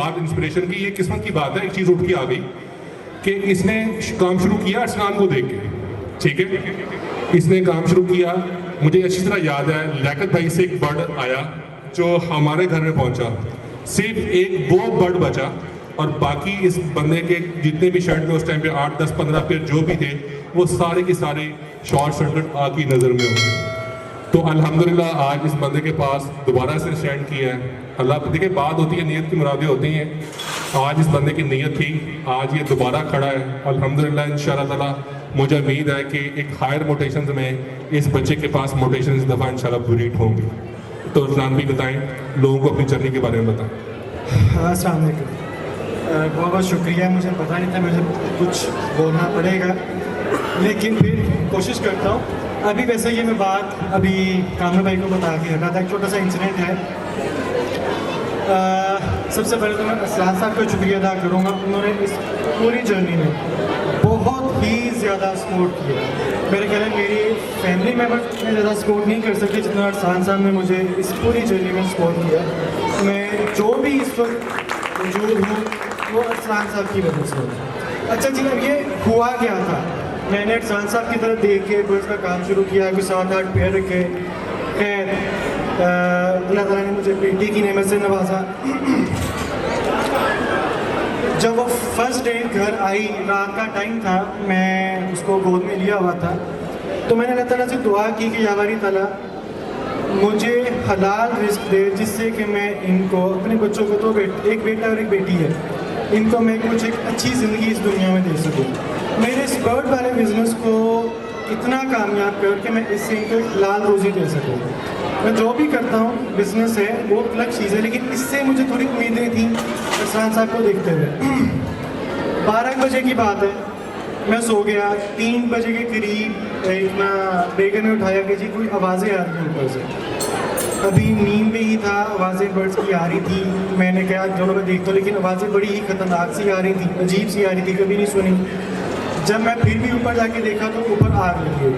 बाद इंस्पिरेशन की, ये किस्मत की बात है, एक चीज़ उठ के आ गई कि इसने काम शुरू किया अरसलान को देख के, ठीक है, इसने काम शुरू किया। मुझे अच्छी तरह याद है लियाकत भाई से एक बर्ड आया जो हमारे घर में पहुंचा, सिर्फ एक वो बर्ड बचा और बाकी इस बंदे के जितने भी शर्ट में उस टाइम पे 8, 10, 15 पेयर जो भी थे वो सारे के सारे शॉर्ट सर्किट आग की नज़र में होंगे। तो अल्हम्दुलिल्लाह आज इस बंदे के पास दोबारा से स्टैंड किया है। अल्लाह देखिए बात होती है, नीयत की मुरादें होती हैं। आज इस बंदे की नीयत थी, आज ये दोबारा खड़ा है अल्हम्दुलिल्लाह। इंशाअल्लाह ताला मुझे उम्मीद है कि एक हायर मोटेशंस में इस बच्चे के पास मोटेशन इस दफ़ा इंशाअल्लाह बुरीट होंगी। तो अरसलान भी बताएं, लोगों को अपनी जर्नी के बारे में बताएं। अस्सलाम वालेकुम, बहुत बहुत शुक्रिया। मुझे पता नहीं था मुझे कुछ बोलना पड़ेगा, लेकिन फिर कोशिश करता हूँ। अभी वैसे ये मैं बात अभी कामर भाई को बता के हटा था, एक छोटा सा इंसिडेंट है। सबसे पहले तो मैं असलान साहब का शुक्रिया अदा करूँगा, उन्होंने इस पूरी जर्नी में बहुत ही ज़्यादा सपोर्ट किया। मेरे ख्याल है मेरी फैमिली मेम्बर्स इतने ज़्यादा सपोर्ट नहीं कर सकते जितना असलान साहब ने मुझे इस पूरी जर्नी में सपोर्ट किया। मैं जो भी इस वक्त मौजूद हूँ वो असलान साहब की वजह से होता। अच्छा जी, अब ये हुआ क्या था, मैंने असलान साहब की तरफ देख के बर्ड्स का काम शुरू किया, कुछ 7-8 पेयर रखे। खैर अल्लाह ताला ने मुझे बेटी की नेमत से नवाजा। जब वो फर्स्ट डे घर आई, रात का टाइम था, मैं उसको गोद में लिया हुआ था, तो मैंने अल्लाह ताला से दुआ की कि या बारी ताला मुझे हलाल रिस्क दे जिससे कि मैं इनको, अपने बच्चों को तो एक बेटा और एक बेटी है, इनको मैं कुछ एक अच्छी ज़िंदगी इस दुनिया में दे सकूँ। मेरे इस बर्ड वाले बिज़नेस को इतना कामयाब कर कि मैं इससे इनको एक हलाल रोज़ी दे सकूँ। मैं जो भी करता हूँ बिज़नेस है वो अलग चीज़ है, लेकिन इससे मुझे थोड़ी उम्मीदें थी असलान साहब को देखते हुए। 12 बजे की बात है, मैं सो गया। 3 बजे के करीब एक ना बेगम ने उठाया कि जी कोई आवाज़ें आ रही हैं ऊपर से। अभी नींद में ही था, आवाज़ें बर्ड्स की आ रही थी। मैंने कहा चलो मैं देखता हूँ, लेकिन आवाज़ें बड़ी ही खतरनाक सी आ रही थी, अजीब सी आ रही थी, कभी नहीं सुनी। जब मैं फिर भी ऊपर जाके देखा तो ऊपर आग लगी हुई,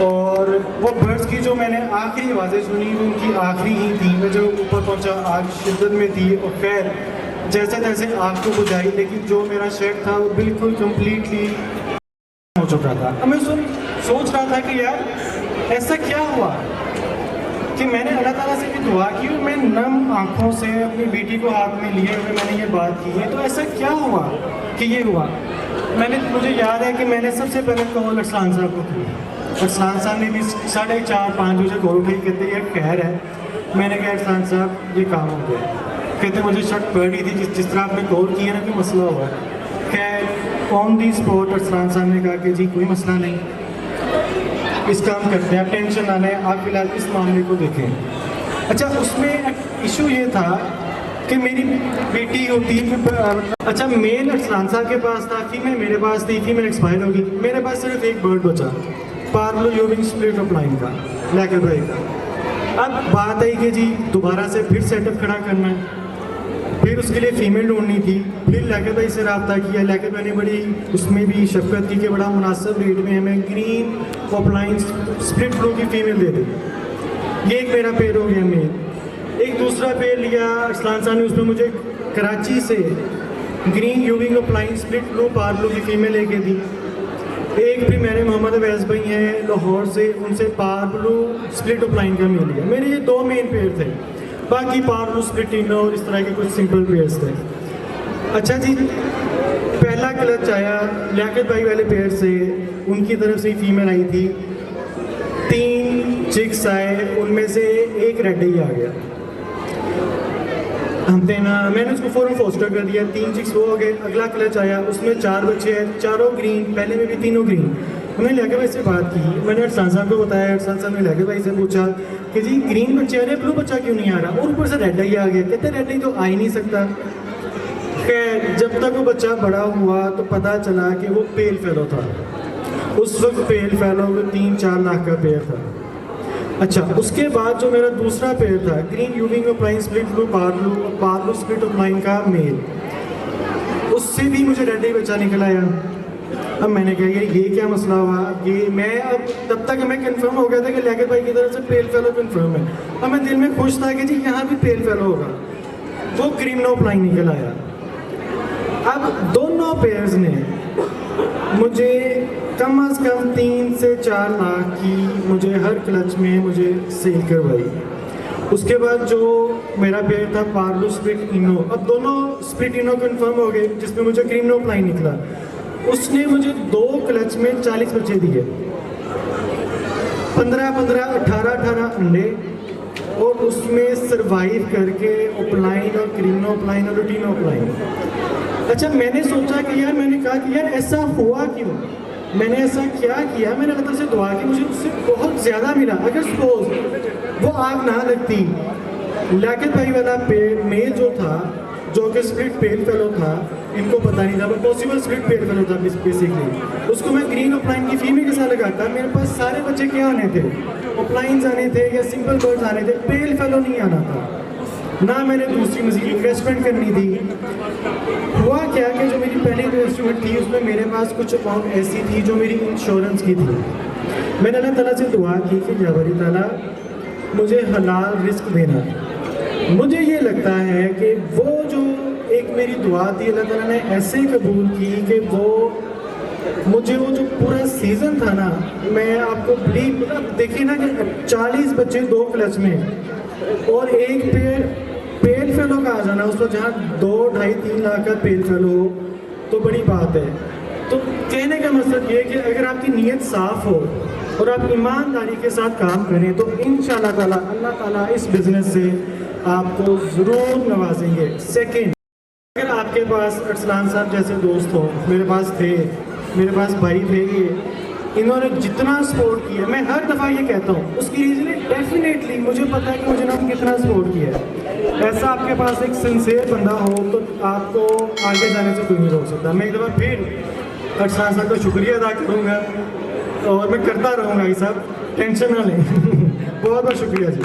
और वो बर्ड्स की जो मैंने आखिरी आवाज़ें सुनी वो उनकी आखिरी ही थी। मैं जब ऊपर पहुँचा आग शिद्दत में थी, और खैर जैसे तैसे आग को बुझाई, लेकिन जो मेरा शेड था वो बिल्कुल कम्प्लीटली हो चुका था। अब मैं सोच रहा था कि यार ऐसा क्या हुआ कि मैंने अल्लाह ताला से भी दुआ की और मैं नम आँखों से अपनी बेटी को हाथ में लिए हुए मैंने ये बात की है। तो ऐसा क्या हुआ कि ये हुआ। मुझे याद है कि मैंने सबसे पहले कॉल असलान साहब को की। असलान साहब ने भी 4:30-5 बजे कॉल उठाई, कहते यार खैर है। मैंने कहा असलान साहब ये काम हो गया। कहते मुझे शक पड़ रही थी जिस तरह आपने कॉल किया ना कि मसला हुआ है। खैर ऑन दी स्पॉट असलान साहब ने कहा कि जी कोई मसला नहीं, इस काम करते हैं, आप टेंशन ना लें, आप फिलहाल इस मामले को देखें। अच्छा, उसमें इशू ये था कि मेरी बेटी होती है, अच्छा मेल असलान साहब के पास था, फीमेल मेरे पास थी, फीमेल एक्सपायर होगी। मेरे पास सिर्फ एक बर्ड बचा, पार्लो यूविंग स्प्लिट ऑफ लाइन का, लियाकत भाई का। अब बात आई कि जी दोबारा से फिर सेटअप खड़ा करना है, फिर उसके लिए फ़ीमेल ढूंढनी थी। फिर लियाकत भाई से रब्ता किया, लियाकत भाई ने बड़ी उसमें भी शफकत की कि बड़ा मुनासिब रेट में हमें ग्रीन ऑफलाइन स्प्लिट ब्लू की फ़ीमेल दे दी। ये एक मेरा पेड़ हो गया मेल। एक दूसरा पेड़ लिया असलान साहब ने, उसमें मुझे कराची से ग्रीन यूविंग ऑफलाइन स्प्लिट ब्लू पार्लो की फ़ीमेल लेके दी। एक भी मेरे मोहम्मद अवैस भाई हैं लाहौर से, उनसे पार्लो स्प्लिट ऑफलाइन का मिल गया। मेरे ये 2 मेन पेड़ थे, बाकी पार्लो स्प्लिट और इस तरह के कुछ सिंपल पेयर्स थे। अच्छा जी, पहला क्लच आया लियाकत भाई वाले पेड़ से, उनकी तरफ से फीमेल आई थी। 3 चिक्स आए, उनमें से एक रेड ही आ गया। हमने ना मैंने उसको फ़ौरन फोस्टर कर दिया, 3 चिक्स वो हो गए। अगला क्लच आया, उसमें 4 बच्चे हैं, चारों ग्रीन, पहले में भी तीनों ग्रीन। उन्होंने लियाकत भाई से बात की, मैंने अरसान साहब को बताया, अरसान साहब ने लियाकत भाई से पूछा कि जी ग्रीन बच्चे आ रहे, ब्लू बच्चा क्यों नहीं आ रहा, और ऊपर से रेड ही आ गया। कहते रेड ही तो आ ही नहीं सकता। खैर जब तक वो बच्चा बड़ा हुआ तो पता चला कि वो पेल फेलो था। उस वक्त पेल फेलो 3-4 लाख का पेड़ था। अच्छा, उसके बाद जो मेरा दूसरा पेड़ था ग्रीन यूविंग ऑफलाइन स्प्लिट ब्लू पार्लो स्प्लिट ऑफलाइन का मेल, उससे भी मुझे रेड ही बच्चा निकल आया। अब मैंने कहा ये क्या मसला हुआ, ये मैं अब तब तक मैं कंफर्म हो गया था कि लियाकत भाई की तरफ से पेल फेलो कंफर्म है। अब मैं दिल में खुश था कि जी यहाँ भी पेल फेलो होगा। वो क्रीमनोप्लाइन निकल आया। अब दोनों पेयर्स ने मुझे कम से कम 3 से 4 लाख की मुझे हर क्लच में मुझे सेल करवाई। उसके बाद जो मेरा पेयर था पार्लो स्प्लिट इनो, अब दोनों स्प्लिट इनो कन्फर्म हो गए जिसमें मुझे क्रीमनोप्लाइन निकला। उसने मुझे 2 क्लच में 40 बच्चे दिए, 15-15, 18-18 अंडे, और उसमें सरवाइव करके ओपलाइन और क्रीमनोप्लाइन और रूटीनोप्लाइन। अच्छा, मैंने सोचा कि यार, मैंने कहा कि यार ऐसा हुआ क्यों, मैंने ऐसा क्या किया, मैंने अल्लाह से दुआ की, मुझे उससे बहुत ज़्यादा मिला। अगर सपोज वो आग ना लगती, लियाकत भाई वाला पेड़ मेल जो था, जो कि स्प्लिट पेल फेलो था, इनको पता नहीं था, वो पॉसिबल स्प्लिट पेल फेलो था बेसिकली, उसको मैं ग्रीन ओपलाइन की फीमेल के साथ लगाता, मेरे पास सारे बच्चे क्या आने थे, ओपलाइंस आने थे या सिंपल बर्ड्स आने थे, पेल फेलो नहीं आना था। ना मैंने दूसरी मजीद इन्वेस्टमेंट करनी थी। हुआ क्या कि जो मेरी पहली इन्वेस्टमेंट थी उसमें मेरे पास कुछ अमाउंट ऐसी थी जो मेरी इंश्योरेंस की थी। मैंने अल्लाह ताला से दुआ की कि या बारी ताला मुझे हलाल रिस्क देना। मुझे ये लगता है कि वो जो एक मेरी दुआ थी अल्लाह ताला ने ऐसे कबूल की कि वो मुझे वो जो पूरा सीज़न था ना, मैं आपको बिलीव, देखिए ना कि 40 बच्चे 2 क्लच में और एक पेल फेलो का आ जाना, उसको जहाँ 2-2.5-3 लाख का पेल फेलो तो बड़ी बात है। तो कहने का मतलब ये कि अगर आपकी नीयत साफ़ हो और आप ईमानदारी के साथ काम करें तो इंशाअल्लाह ताला अल्लाह ताला इस बिज़नेस से आपको ज़रूर नवाजेंगे। सेकंड, अगर आपके पास अरसलान साहब जैसे दोस्त हो, मेरे पास थे, मेरे पास भाई थे, इन्होंने जितना सपोर्ट किया, मैं हर दफ़ा ये कहता हूँ, उसकी रीज़न डेफिनेटली मुझे पता है कि मुझे ना कितना सपोर्ट किया है। ऐसा आपके पास एक सिंसियर बंदा हो तो आपको आगे जाने से कोई नहीं रोक सकता। मैं एक दफ़ा फिर अरसलान साहब का शुक्रिया अदा करूँगा और मैं करता रहूँगा ये सब, टेंशन ना लें। बहुत बहुत शुक्रिया जी।